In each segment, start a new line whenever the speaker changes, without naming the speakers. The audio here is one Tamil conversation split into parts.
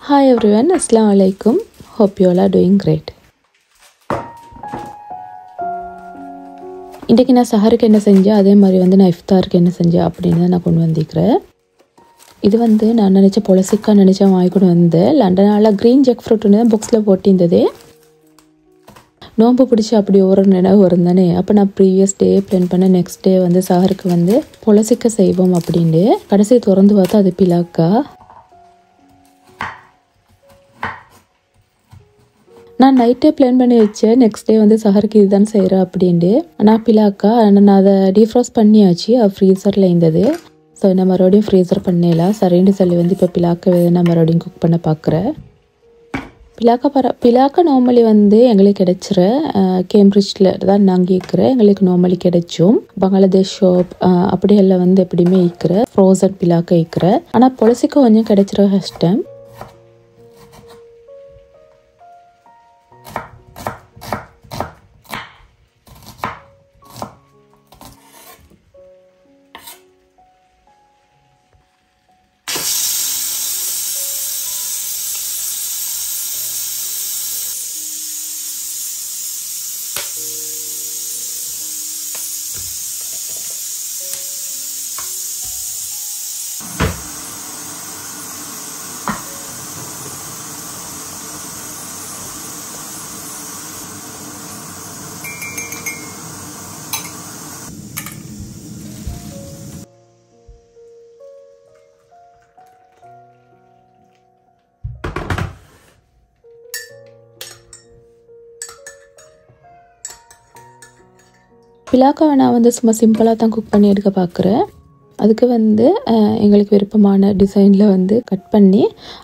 Hi everyone, Assalamu alaikum. Hope you all are doing great. இன்றைக்கி நான் சஹருக்கு என்ன செஞ்சேன், அதே மாதிரி நான் இஃப்தாருக்கு என்ன செஞ்சேன் அப்படின்னு நான் கொண்டு வந்திருக்கிறேன். இது நான் நினச்ச பொலசிக்கா நினச்சேன் வாங்கி கொண்டு வந்தேன். லண்டனால க்ரீன் ஜெக் ஃப்ரூட்னு தான் பாக்ஸில் போட்டிருந்தது. நோம்பு பிடிச்சி அப்படி ஒரு நினைவு வருந்தானே. அப்போ நான் ப்ரீவியஸ் டே பிளான் பண்ண நெக்ஸ்ட் டே சஹருக்கு பொலசிக்க செய்வோம் அப்படின்ட்டு கடைசி திறந்து பார்த்தா அது பிலாக்கா. நான் நைட்டே பிளான் பண்ணி வச்சேன் நெக்ஸ்ட் டே சஹருக்கு இதுதான் செய்கிறேன் அப்படின்ட்டு. ஆனால் பிலாக்கா நான் அதை டீஃப்ராஸ்ட் பண்ணியாச்சு. அது ஃப்ரீசரில் இருந்தது. ஸோ நான் மறுபடியும் ஃப்ரீசர் பண்ணலாம் சரின்னு சொல்லி இப்போ பிலாக்கை நான் மறுபடியும் குக் பண்ண பார்க்குறேன். பிலாக்கா நார்மலி எங்களுக்கு கிடைச்சிற கேம்பிரிட்ஜில் தான் நாங்கள் இருக்கிறேன். எங்களுக்கு நார்மலி கிடைச்சும் பங்களாதேஷ் ஷாப் அப்படியெல்லாம் எப்படியுமே இருக்கிற ஃப்ரோசன் பிலாக்கா இருக்கிற. ஆனால் பொலசிக்க கொஞ்சம் கிடைச்சிற கஷ்டம். பிலாக்காவை நான் சும்மா சிம்பிளாக தான் குக் பண்ணி எடுக்க பார்க்குறேன். அதுக்கு எங்களுக்கு விருப்பமான டிசைனில் கட் பண்ணி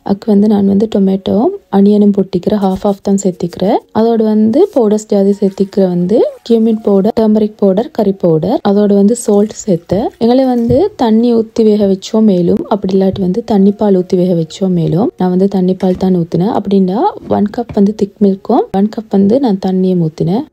அதுக்கு நான் டொமேட்டோவும் அனியனும் பொட்டிக்கிற ஹாஃப் தான் சேர்த்திக்கிறேன். அதோடு பவுடர்ஸ் ஜாதி சேர்த்திக்கிற cumin powder, turmeric powder, curry powder, அதோடு சால்ட் சேர்த்தேன். எங்களை தண்ணி ஊற்றி வேக வச்சோம் மேலும், அப்படி இல்லாட்டி தண்ணிப்பால் ஊற்றி வேக வச்சோம் மேலும். நான் தண்ணிப்பால் தான் ஊற்றினேன். அப்படின்னா 1 கப் திக் மில்க்கும் 1 கப் நான் தண்ணியும் ஊற்றினேன்.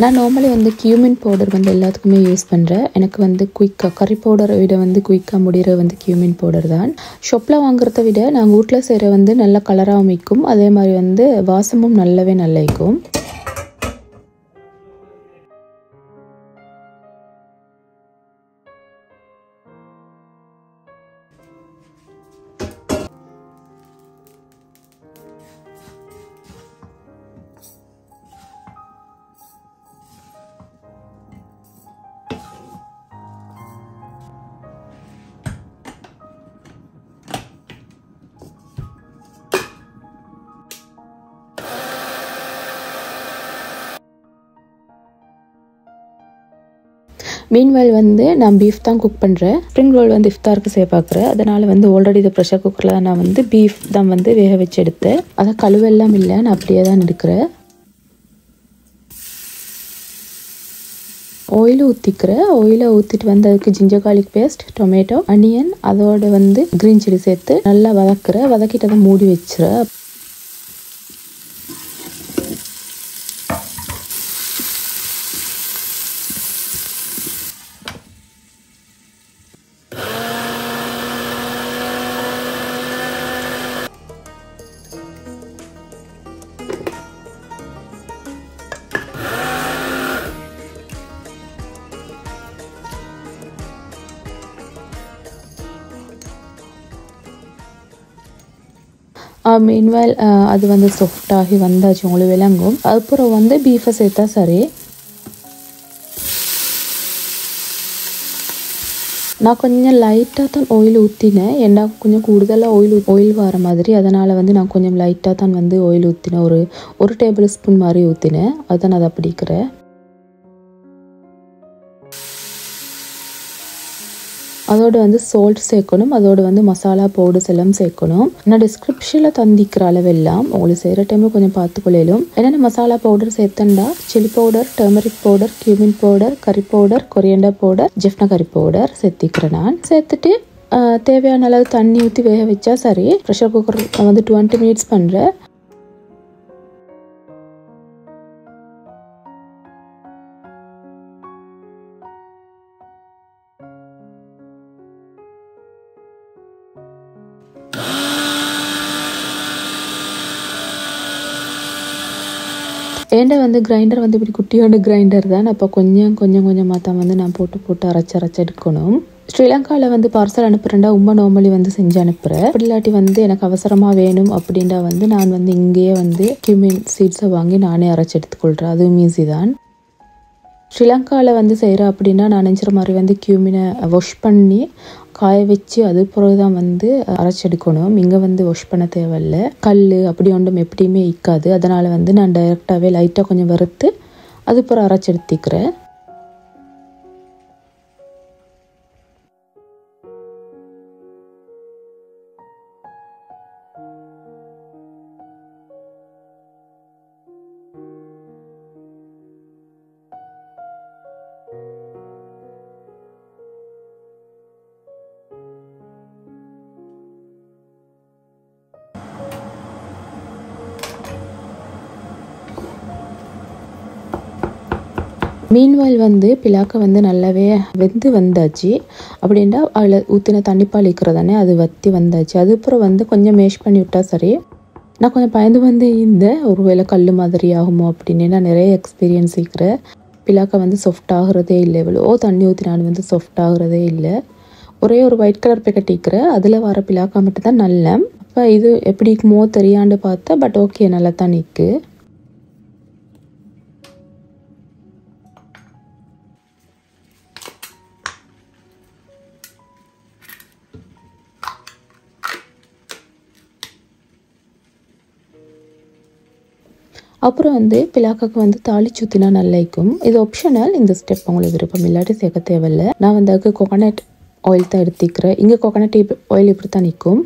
நான் நார்மலி கியூமின் பவுடர் எல்லாத்துக்குமே யூஸ் பண்ணுறேன். எனக்கு குயிக்காக கறி பவுடரை விட குயிக்காக முடிகிற கியூமின் பவுடர் தான். ஷாப்பில் வாங்குறத விட நாங்கள் வீட்டில் செய்கிற நல்ல கலராகவும் இருக்கும். அதே மாதிரி வாசமும் நல்லாவே நல்லா இருக்கும். மீன்வைல் நான் பீஃப் தான் குக் பண்ணுறேன். ஸ்ப்ரிங் ரோல் இஃப்தாருக்கு செய்ய பார்க்குறேன். அதனால் ஆல்ரெடி இது ப்ரெஷர் குக்கரில் தான் நான் பீஃப் தான் வேக வச்சு எடுத்தேன். அதை கழுவெல்லாம் இல்லை, நான் அப்படியே தான் எடுக்கிறேன். ஆயில் ஊற்றிக்கிறேன். ஆயிலை ஊற்றிட்டு அதுக்கு ginger garlic paste, tomato, onion, அதோடு க்ரீன் சில்லி சேர்த்து நல்லா வதக்குறேன். வதக்கிட்டு அதை மூடி வச்சுறேன். மீன்வைல் அது சாஃப்டாகி வந்தாச்சு, உங்களுக்கு விளங்கும். அதுக்கப்புறம் பீஃபை சேர்த்தா சரி. நான் கொஞ்சம் லைட்டாக தான் ஆயில் ஊற்றினேன். ஏன்னா கொஞ்சம் கூடுதலாக ஆயில் வர மாதிரி. அதனால் நான் கொஞ்சம் லைட்டாக தான் ஆயில் ஊற்றினேன். ஒரு டேபிள் ஸ்பூன் மாதிரி ஊற்றினேன். அதுதான் அதை பிடிக்கிறேன். அதோடு சால்ட் சேர்க்கணும். அதோடு மசாலா பவுடர்ஸ் எல்லாம் சேர்க்கணும். நான் டிஸ்கிரிப்ஷனில் தந்திக்கிற அளவெல்லாம் உங்களுக்கு செய்கிற டைமில் கொஞ்சம் பார்த்துக்கொள்ளும். என்னென்ன மசாலா பவுடர் சேர்த்தண்டா chilli powder, turmeric powder, cumin powder, curry powder, coriander powder, Jaffna curry powder சேர்த்திக்கிறேன். நான் சேர்த்துட்டு தேவையான அளவு தண்ணி ஊற்றி வேக வச்சா சரி. ப்ரெஷர் குக்கர் 20 மினிட்ஸ் பண்ணுறேன். ஏன்டா வந்து கிரைண்டர் வந்து இப்படி குட்டியோட கிரைண்டர் தான். அப்போ கொஞ்சமாக தான் வந்து நான் போட்டு அரைச்சி எடுக்கணும். ஸ்ரீலங்காவில் வந்து பார்சல் அனுப்புகிறேன்டா உமா நார்மலி வந்து செஞ்சு அனுப்புகிறேன். அப்படி இல்லாட்டி வந்து எனக்கு அவசரமாக வேணும் அப்படின்டா வந்து நான் வந்து இங்கேயே வந்து கியூமின் சீட்ஸை வாங்கி நானே அரைச்சி எடுத்துக்கொள்கிறேன். அதுவும் ஈஸி தான். ஸ்ரீலங்காவில் வந்து செய்கிறேன் அப்படின்னா நான் நினச்சிற மாதிரி வந்து கியூமினை வாஷ் பண்ணி காய வச்சு அது பிறகு தான் வந்து அரைச்சி எடுக்கணும். இங்கே வந்து வாஷ் பண்ண தேவையில்லை. கல் அப்படி ஒன்றும் எப்படியுமே இக்காது. அதனால் வந்து நான் டைரெக்டாகவே லைட்டாக கொஞ்சம் வறுத்து அது பிறகு அரைச்சி எடுத்துக்கிறேன். மீன்வாயில் வந்து பிலாக்க வந்து நல்லாவே வெந்து வந்தாச்சு. அப்படின்னா அதில் ஊற்றின தண்ணிப்பால் இருக்கிறதானே அது வற்றி வந்தாச்சு. அதுக்கப்புறம் வந்து கொஞ்சம் மேஷ் பண்ணி விட்டால் சரி. நான் கொஞ்சம் பயந்து வந்து ஒரு வேளை கல் மாதிரி ஆகுமோ அப்படின்னு. நான் நிறைய எக்ஸ்பீரியன்ஸ் இருக்கிறேன். பிலாக்க வந்து சாஃப்ட் ஆகுறதே இல்லை. எவ்வளோ தண்ணி ஊற்றி நான் வந்து சாஃப்ட் ஆகுறதே இல்லை. ஒரே ஒரு ஒயிட் கலர் பேக்கெட் இருக்கிறேன். அதில் வர பிலாக்கா மட்டும் தான் நல்ல. அப்போ இது எப்படி இருக்குமோ தெரியாண்டு பார்த்தா பட் ஓகே நல்லா தான் நிற்கு. அப்புறம் வந்து பிலாக்காக்கு வந்து தாளிச்சு ஊற்றினா நல்லா இருக்கும். இது ஆப்ஷனல். இந்த ஸ்டெப் உங்களுக்கு விருப்பம் இல்லாட்டி சேர்க்க தேவையில்லை. நான் வந்து அதுக்கு கோகோனட் ஆயில் தான் எடுத்துக்கிறேன். இங்கே கோகோனட் ஆயில் இப்படி தான் நிற்கும்.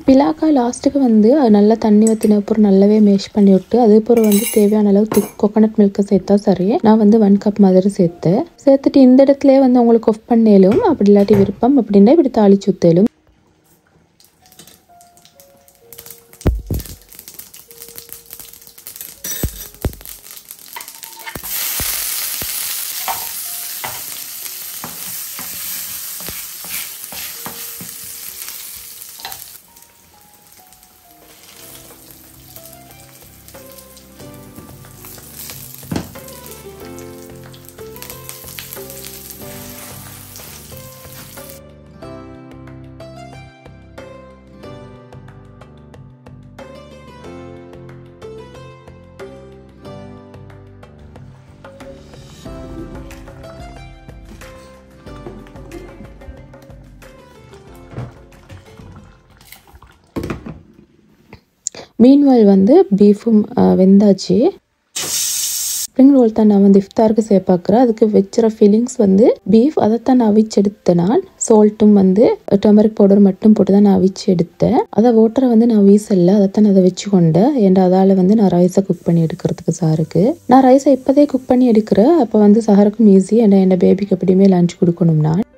பிலாக்கா லாஸ்ட்டுக்கு வந்து அது நல்லா தண்ணி ஊற்றின அப்புறம் நல்லாவே மேஷ் பண்ணி விட்டு அதுக்கப்புறம் வந்து தேவையான அளவு திக் கோகோனட் மில்க்கை சேர்த்தா சரி. நான் வந்து 1 கப் மாதிரி சேர்த்துட்டு இந்த இடத்துல வந்து உங்களுக்கு ஆஃப் பண்ணேலும் அப்படி இல்லாட்டி விருப்பம் அப்படின்னா இப்படி தாளிச்சு ஊற்றலும். மீன்வாயில் வந்து பீஃபும் வெந்தாச்சு. ஸ்ப்ரிங் ரோல் தான் நான் வந்து இஃப்தாருக்கு சேர்ப்பாக்குறேன். அதுக்கு வச்சுற ஃபீலிங்ஸ் வந்து பீஃப் அதைத்தான் நான் அவிச்சு எடுத்தேன். நான் சால்ட்டும் வந்து டர்மரிக் பவுடர் மட்டும் போட்டு தான் நான் அவிச்சு எடுத்தேன். அதை வாட்டரை வந்து நான் வீசல, அதைத்தான் அதை வச்சு கொண்டேன். ஏன்டா அதால் வந்து நான் ரைஸை குக் பண்ணி எடுக்கிறதுக்கு சாருக்கு. நான் ரைஸை இப்போதே குக் பண்ணி எடுக்கிறேன். அப்போ வந்து சாருக்கும் ஈஸி. ஏன்னா என் பேபிக்கு எப்படியுமே லஞ்ச் கொடுக்கணும். நான்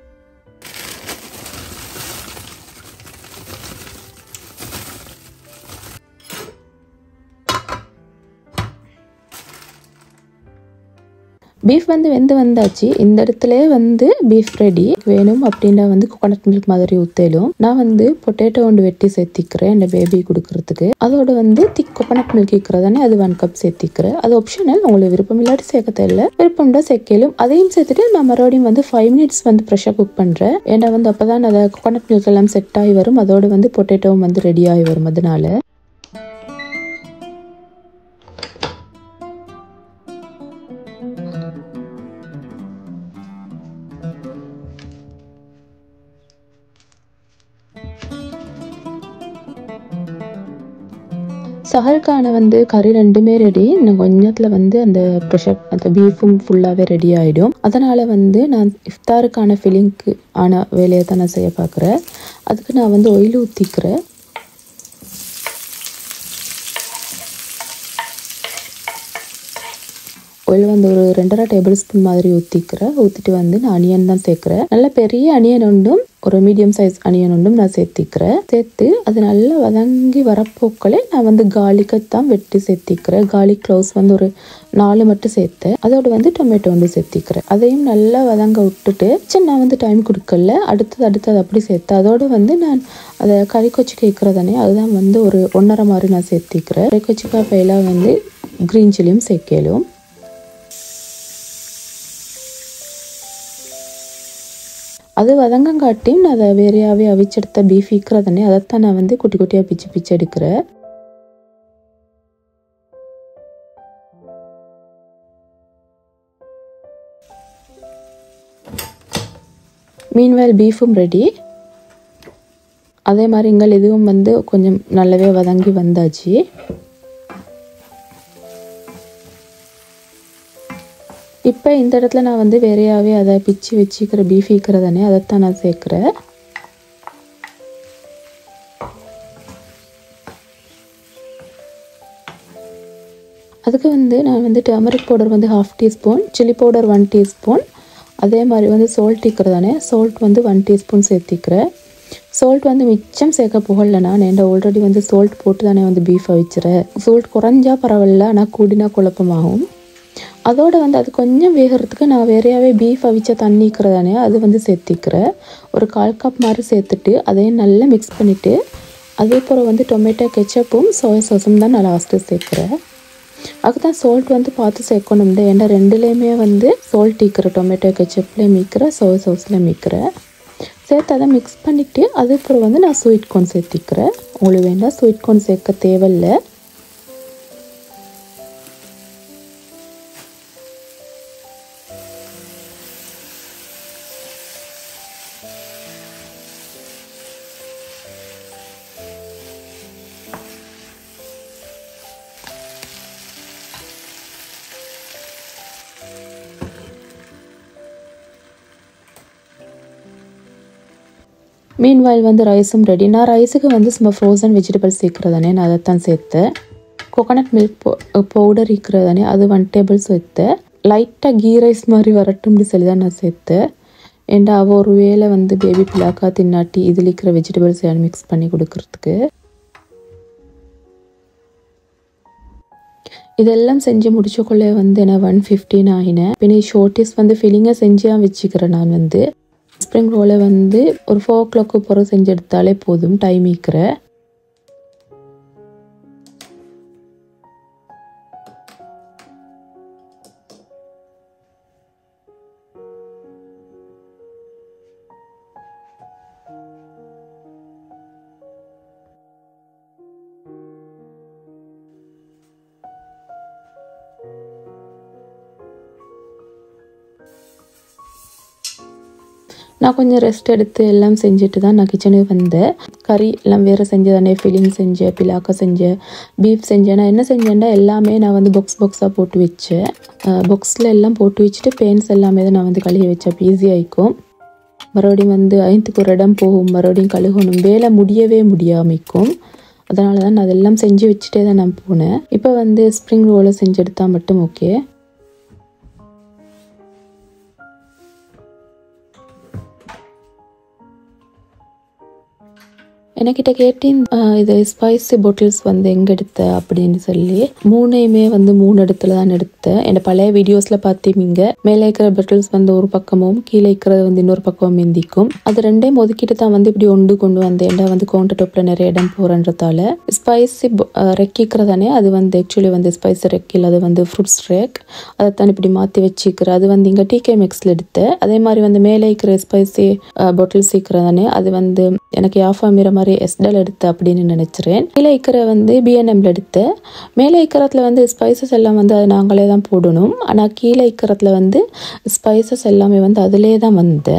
பீஃப் வந்து வந்தாச்சு. இந்த இடத்துல வந்து பீஃப் ரெடி. வேணும் அப்படின்னா வந்து கோகோனட் மில்க் மாதிரி ஊற்றலும். நான் வந்து பொட்டேட்டோ ஒன்று வெட்டி சேர்த்திக்கிறேன் என் பேபி கொடுக்கறதுக்கு. அதோட வந்து திக் கோகோனட் மில்க் இருக்கிறதானே அது 1 கப் சேர்த்திக்கிறேன். அது ஆப்ஷனல். உங்களுக்கு விருப்பம் இல்லாட்டி சேர்க்க தேவையில்லை. விருப்பம்டா சேர்க்கலும். அதையும் சேர்த்துட்டு நான் மறுபடியும் வந்து 5 மினிட்ஸ் வந்து ப்ரெஷர் குக் பண்ணுறேன். ஏன்னா வந்து அப்போ தான் அதை கோகோனட் மில்க் எல்லாம் செட் ஆகி வரும். அதோட வந்து பொட்டேட்டோவும் வந்து ரெடி ஆகி வரும். அதனால சஹருக்கான வந்து கறி ரெண்டுமே ரெடி. இன்னும் கொஞ்சத்தில் வந்து அந்த ப்ரெஷர் அந்த பீஃபும் ஃபுல்லாகவே ரெடி ஆகிடும். அதனால் வந்து நான் இஃப்தாருக்கான ஃபில்லிங்க்கு ஆன வேலையை தான் நான் செய்ய பார்க்குறேன். அதுக்கு நான் வந்து ஆயில் ஊற்றிக்கிறேன். ஆயில் வந்து ஒரு 2.5 டேபிள் ஸ்பூன் மாதிரி ஊற்றிட்டு வந்து நான் அனியன் தான் சேர்க்குறேன். நல்ல பெரிய அனியன் உண்டும் ஒரு மீடியம் சைஸ் அனியன் உண்டும் நான் சேர்த்திக்கிறேன். சேர்த்து அது நல்லா வதங்கி வரப்போக்களே நான் வந்து கார்லிக்கத்தான் வெட்டி சேர்த்திக்கிறேன். கார்லிக் க்ளோவ்ஸ் வந்து ஒரு 4 மட்டும் சேர்த்தேன். அதோட வந்து டொமேட்டோ வந்து சேர்த்திக்கிறேன். அதையும் நல்லா வதங்க விட்டுட்டு நான் வந்து டைம் கொடுக்கல. அடுத்தது அப்படி சேர்த்து அதோட வந்து நான் அதை கறி கொச்சி கேட்குறதானே அதுதான் வந்து ஒரு 1.5 மாதிரி நான் சேர்த்திக்கிறேன். கறி கொச்சிக்காய் பயிலாக வந்து க்ரீன் சில்லியும் சேர்க்கலும். அது வதங்கங்காட்டியும் நான் அதை வேறையாகவே அவிச்செடுத்த பீஃப் இருக்கிறதானே அதைத்தான் நான் வந்து குட்டி குட்டியாக பிச்சு எடுக்கிறேன். மீன்வேல் பீஃபும் ரெடி. அதே மாதிரி இங்கே இதுவும் வந்து கொஞ்சம் நல்லாவே வதங்கி வந்தாச்சு. இப்போ இந்த இடத்துல நான் வந்து வேறையாகவே அதை பிச்சு வச்சுக்கிற பீஃப் இருக்கிறதானே அதைத்தான் நான் சேர்க்குறேன். அதுக்கு வந்து நான் வந்து டர்மரிக் பவுடர் வந்து 1/2 டீஸ்பூன், சில்லி பவுடர் 1 டீஸ்பூன், அதே மாதிரி வந்து சால்ட் இருக்கிறதானே சால்ட் வந்து 1 டீஸ்பூன் சேர்த்திக்கிறேன். சால்ட் வந்து மிச்சம் சேர்க்க போகல. நான் ஆல்ரெடி வந்து சால்ட் போட்டு தானே வந்து பீஃப் அவிச்சுறேன். சால்ட் குறைஞ்சா பரவாயில்ல, ஆனால் கூடினா குழப்பமாகும். அதோட வந்து அது கொஞ்சம் வேகிறதுக்கு நான் வேறையாகவே பீஃப் அவிச்ச தண்ணிக்கிறதானே அது வந்து சேர்த்திக்கிறேன். ஒரு 1/4 கப் மாதிரி சேர்த்துட்டு அதையும் நல்லா மிக்ஸ் பண்ணிவிட்டு அதே போல் வந்து டொமேட்டோ கெச்சப்பும் சோயா சாஸும் தான் நான் லாஸ்ட்டு சேர்க்குறேன். அதுதான் சால்ட் வந்து பார்த்து சேர்க்கணும். ஏன்னா ரெண்டுலேயுமே வந்து சால்ட் ஈக்கிற டொமேட்டோ கெச்சப்லேயும் மீக்கிற சோயா சாஸ்லேயும் மீக்கிறேன். சேர்த்து அதை மிக்ஸ் பண்ணிவிட்டு அதுக்கப்புறம் வந்து நான் ஸ்வீட் கார்ன் சேர்த்திக்கிறேன். உங்களுக்கு வேண்டாம் ஸ்வீட் கார்ன் சேர்க்க தேவையில்லை. மீன்வாயில் வந்து ரைஸும் ரெடி. நான் ரைஸுக்கு வந்து சும்மா ஃப்ரோசன் வெஜிடபிள்ஸ் சேர்க்குறதானே நான் அதைத்தான் சேர்த்தேன். கோகோனட் மில்க் பவுடர் இருக்கிறதானே அது 1 டேபிள் சேர்த்தேன். லைட்டாக கீ ரைஸ் மாதிரி வரட்டும்னு சொல்லி தான் நான் சேர்த்தேன். ஏண்டா அவள் ஒரு வேளை வந்து பேபி பிளாக்கா தின்னாட்டி இதில் இருக்கிற வெஜிடபிள்ஸ் மிக்ஸ் பண்ணி கொடுக்கறதுக்கு. இதெல்லாம் செஞ்சு முடிச்சக்குள்ளே வந்து நான் 1:15 ஆகினேன். பின்ன ஷோர்ட்டிஸ் வந்து ஃபில்லிங்காக செஞ்சு வச்சுக்கிறேன். நான் வந்து ஸ்ப்ரிங் ரோலை வந்து ஒரு 4 o'clock பிறகு செஞ்சு எடுத்தாலே போதும், டைம் ஈக்கிறேன். நான் கொஞ்சம் ரெஸ்ட் எடுத்து எல்லாம் செஞ்சுட்டு தான் நான் கிச்சனுக்கு வந்தேன். கறி எல்லாம் வேறு செஞ்சதானே, ஃபில்லிங் செஞ்சேன், பிலாக்கா செஞ்சேன், பீஃப் செஞ்சேன். நான் என்ன செஞ்சேன்னா எல்லாமே நான் வந்து பாக்ஸாக போட்டு வச்சேன். பாக்ஸில் எல்லாம் போட்டு வச்சுட்டு பெயின்ஸ் எல்லாமே தான் நான் வந்து கழுவி வச்சேன். ஈஸியாகிக்கும். மறுபடியும் வந்து 5க்கு ஒரு இடம் போகும், மறுபடியும் கழுகணும், வேலை முடியவே முடியாமிக்கும். அதனால தான் நான் அதெல்லாம் செஞ்சு வச்சுட்டே தான் நான் போனேன். இப்போ வந்து ஸ்ப்ரிங் ரோலை செஞ்சு எடுத்தால் மட்டும் ஓகே. என்கிட்ட கேட்டேன் இது ஸ்பைசி பாட்டில்ஸ் வந்து எங்கே எடுத்த அப்படின்னு சொல்லி. 3யுமே வந்து 3 இடத்துல தான் எடுத்தேன். என்னோட பழைய வீடியோஸில் பார்த்தீங்க மேலே இருக்கிற பாட்டில்ஸ் வந்து ஒரு பக்கமும் கீழே இருக்கிறது வந்து இன்னொரு பக்கமும் எந்திக்கும். அது 2யும் ஒதுக்கிட்டு தான் வந்து இப்படி கொண்டு வந்தேன். ஏன்னா வந்து கவுண்டர் டாப்பில் நிறைய இடம் போகிறன்றதால. ஸ்பைசி ரெக்கிக்கிறதானே அது வந்து ஆக்சுவலி வந்து ஸ்பைசி ரெக்கில் அது வந்து ஃப்ரூட்ஸ் ரேக், அதைத்தான் இப்படி மாற்றி வச்சுக்கிறேன். அது வந்து இங்கே TK Maxxல எடுத்தேன். அதே மாதிரி வந்து மேலே இருக்கிற ஸ்பைசி பாட்டில்ஸ் இருக்கிறதானே அது வந்து எனக்கு யாஃபா மீற மாதிரி எஸ்டல் எடுத்து அப்படின்னு நினைச்சிறேன். கீழே இருக்கிற வந்து B&Mல எடுத்து. மேலே இருக்கிறதுல வந்து ஸ்பைசஸ் எல்லாம் வந்து அது நாங்களே தான் போடணும். ஆனால் கீழே இருக்கிறதுல வந்து ஸ்பைசஸ் எல்லாமே வந்து அதிலே தான் வந்து.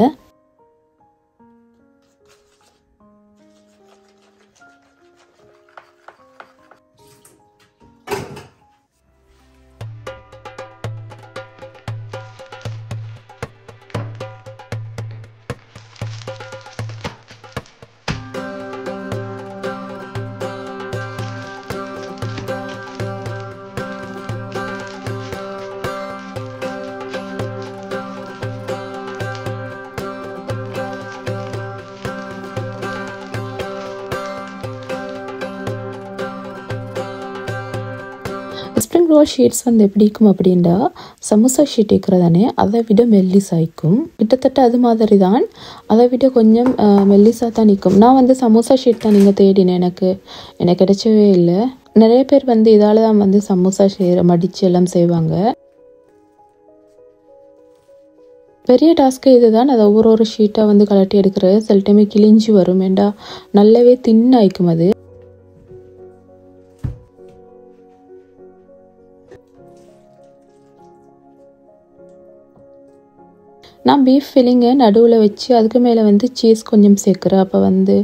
ஸ்ப்ரிங் ரோல் ஷீட்ஸ் வந்து எப்படி இருக்கும் அப்படின்னா சமோசா ஷீட் இருக்கிறதானே அதை விட மெல்லிசாய்க்கும். கிட்டத்தட்ட அது மாதிரி தான், அதை விட கொஞ்சம் மெல்லிசாக தான் நிற்கும். நான் வந்து சமோசா ஷீட் தான் நீங்கள் தேடினேன், எனக்கு கிடைச்சவே இல்லை. நிறைய பேர் வந்து இதால் தான் வந்து சமோசா மடித்து எல்லாம் செய்வாங்க. பெரிய டாஸ்க்கு இதுதான். அதை ஒவ்வொரு ஷீட்டாக வந்து கலட்டி எடுக்கிறது. சில டைமே கிழிஞ்சி வரும், ஏண்டா நல்லாவே தின்னாய்க்கும் அது. நான் பீஃப் ஃபில்லிங்கை நடுவில் வச்சு அதுக்கு மேலே வந்து சீஸ் கொஞ்சம் சேர்க்குறேன். அப்போ வந்து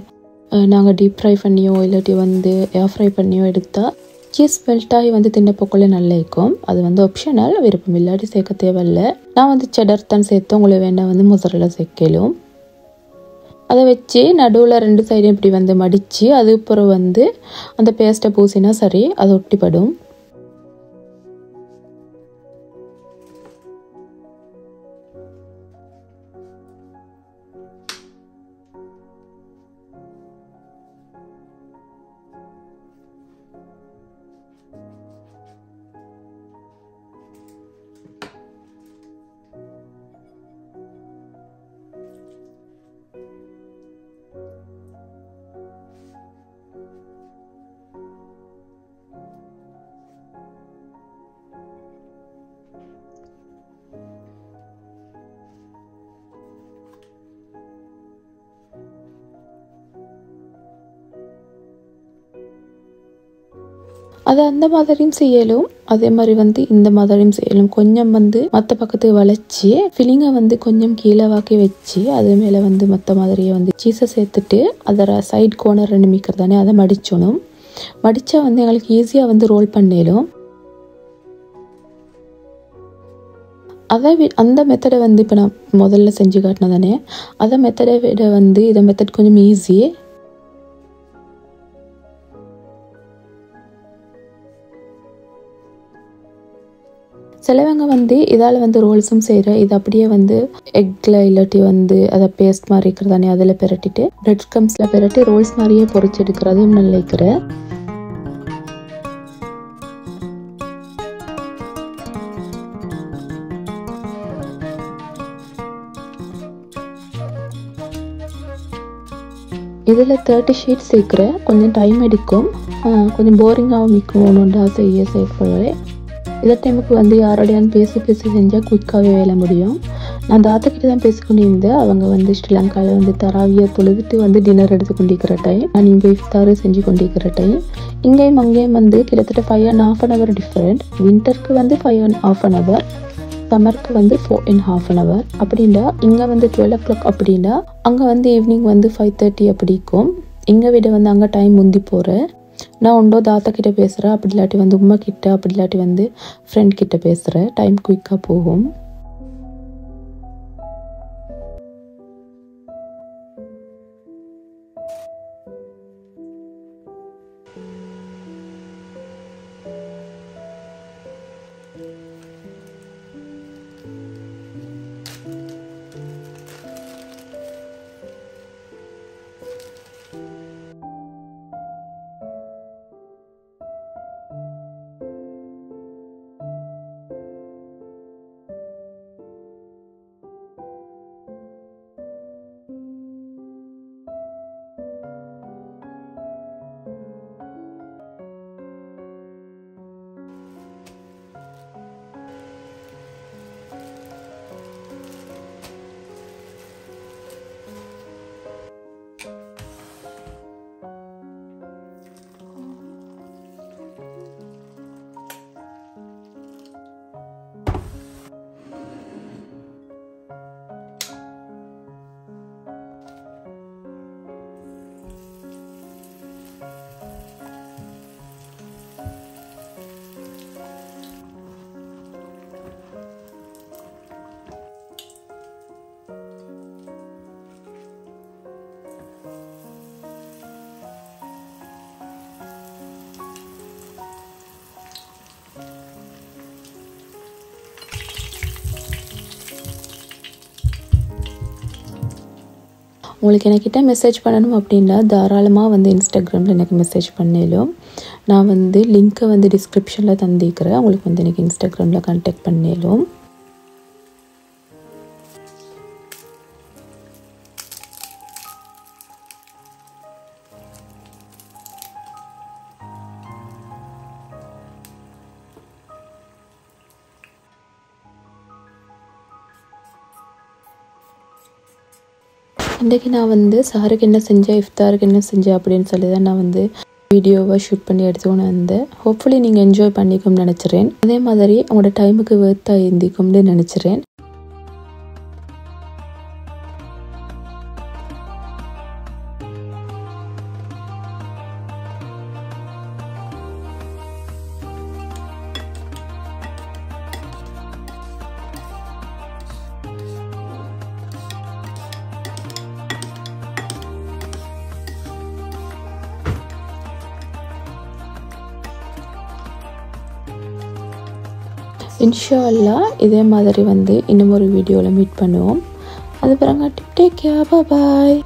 நாங்கள் டீப் ஃப்ரை பண்ணியோ இல்லாட்டி வந்து ஏர் ஃப்ரை பண்ணியோ எடுத்தால் சீஸ் மெல்ட்டாகி வந்து தின்னப்போக்குள்ளே நல்லா இருக்கும். அது வந்து ஆப்ஷனல், விருப்பம் இல்லாட்டி சேர்க்க தேவையில்லை. நான் வந்து செடர் தான் சேர்த்து, உங்களுக்கு வேண்டாம் வந்து மொசரல்லா சேர்க்கலும். அதை வச்சு நடுவில் 2 சைடும் இப்படி வந்து மடித்து அதுக்கப்புறம் வந்து அந்த பேஸ்ட்டை பூசினா சரி, அது ஒட்டிப்படும். அது அந்த மாதிரியும் செய்யலும், அதே மாதிரி வந்து இந்த மாதிரியும் செய்யலும். கொஞ்சம் வந்து மற்ற பக்கத்துக்கு வளைச்சி ஃபில்லிங்கை வந்து கொஞ்சம் கீழே வாக்கி வச்சு அது மேலே வந்து மற்ற மாதிரியே வந்து சீஸை சேர்த்துட்டு அதை சைட் கோர்னர் 2 மீக்கர் தானே அதை மடிச்சணும். மடித்தா வந்து எங்களுக்கு ஈஸியாக வந்து ரோல் பண்ணிடும். அந்த மெத்தடை வந்து இப்போ நான் முதல்ல செஞ்சு காட்டினா தானே, அதை மெத்தடை விட வந்து இதை மெத்தட் கொஞ்சம் ஈஸி. சிலவங்க வந்து இதால் வந்து ரோல்ஸும் செய்கிற, இது அப்படியே வந்து எக்கில் இல்லாட்டி வந்து அதை பேஸ்ட் மாதிரி இருக்கிறதானே அதில் பிரட்டிட்டு பிரெட் க்ரம்ஸில் பிரட்டி ரோல்ஸ் மாதிரியே பொறிச்சு எடுக்கிறதும் நல்லா இருக்கிறேன். இதில் 30 ஷீட் சேர்க்குறேன். கொஞ்சம் டைம் எடுக்கும், கொஞ்சம் போரிங்காகவும் இருக்கும். ஒன்றுண்டா செய்யப்படுறேன். இந்த டைமுக்கு வந்து யாரோடையான்னு பேசி செஞ்சால் குயிக்காகவே வேலை முடியும். நான் தாத்தாக்கிட்ட தான் பேசிக்கொண்டு இருந்தேன். அவங்க வந்து ஸ்ரீலங்காவில் வந்து தராவியை தொழுதுட்டு வந்து டின்னர் எடுத்து கொண்டிருக்கிற டைம், நான் இங்கே இஃப்தாரு செஞ்சு கொண்டிருக்கிற டைம். இங்கேயும் அங்கேயும் வந்து கிட்டத்தட்ட 5.5 hour டிஃப்ரெண்ட். வின்டருக்கு வந்து 5.5 hour, சம்மருக்கு வந்து 4.5 hour. அப்படின்னா இங்கே வந்து 12 o'clock அப்படின்னா அங்கே வந்து ஈவினிங் வந்து 5:30 அப்படி இருக்கும். இங்கே விட வந்து அங்கே டைம் முந்தி போகிறேன். நான் உண்டோ தாத்தா கிட்ட பேசுகிறேன், அப்படி இல்லாட்டி வந்து உமா கிட்ட, அப்படி இல்லாட்டி வந்து ஃப்ரெண்ட் கிட்ட பேசுகிறேன். டைம் குயிக்காக போகும். உங்களுக்கு என்கிட்ட மெசேஜ் பண்ணணும் அப்படின்னா தாராளமாக வந்து இன்ஸ்டாகிராமில் எனக்கு மெசேஜ் பண்ணிடும். நான் வந்து லிங்க்கை வந்து டிஸ்கிரிப்ஷனில் தந்திக்கிறேன். உங்களுக்கு வந்து எனக்கு இன்ஸ்டாகிராமில் கான்டாக்ட் பண்ணிடலும். இன்றைக்கி நான் வந்து சாருக்கு என்ன செஞ்சேன், இஃப்தாருக்கு என்ன செஞ்சேன் அப்படின்னு சொல்லி தான் நான் வந்து வீடியோவை ஷூட் பண்ணி எடுத்துக்கொண்டு வந்தேன். ஹோப்ஃபுல்லி நீங்கள் என்ஜாய் பண்ணிக்கும்னு நினச்சிறேன். அதே மாதிரி உங்களோட டைமுக்கு வேர்த்தாக இருந்திக்கும்னு நினச்சிறேன். இன்ஷா அல்லாஹ் இதே மாதிரி வந்து இன்னும் ஒரு வீடியோவில் மீட் பண்ணுவோம். அது பிறகு டேக் கேர், பாய்.